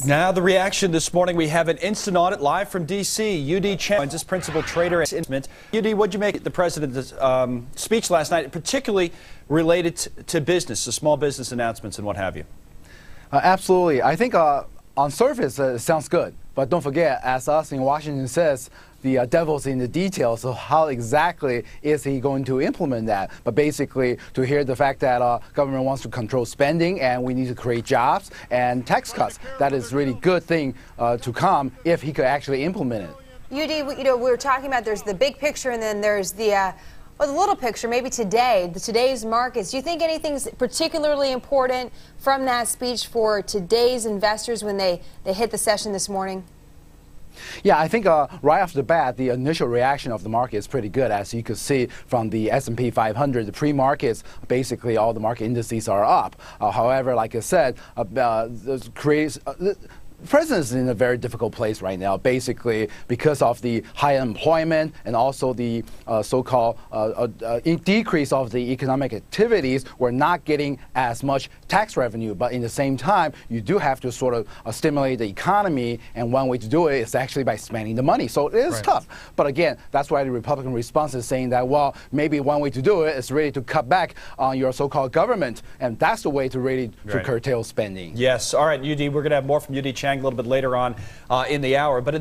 Now the reaction this morning. We have an instant audit live from D.C. Yu-Dee is principal trader at Yu-Dee, what did you make of the president's speech last night, particularly related to business, the small business announcements and what have you? Absolutely. I think on surface it sounds good, but don't forget, as us in Washington says, the devil's in the details. So how exactly is he going to implement that? But basically, to hear the fact that government wants to control spending and we need to create jobs and tax cuts, that is really good thing to come if he could actually implement it. Yu-Dee, we were talking about there's the big picture and then there's the little picture, maybe today's markets. Do you think anything's particularly important from that speech for today's investors when they hit the session this morning? Yeah, I think right off the bat, the initial reaction of the market is pretty good. As you could see from the S&P 500, the pre-markets, basically all the market indices are up. However, like I said, the president is in a very difficult place right now, basically because of the high unemployment and also the so-called decrease of the economic activities. We're not getting as much tax revenue, but in the same time, you do have to sort of stimulate the economy, and one way to do it is actually by spending the money. So it is tough. But again, that's why the Republican response is saying that, well, maybe one way to do it is really to cut back on your so-called government, and that's the way to really to curtail spending. Yes. All right, Yu-Dee, we're going to have more from Yu-Dee a little bit later on in the hour. But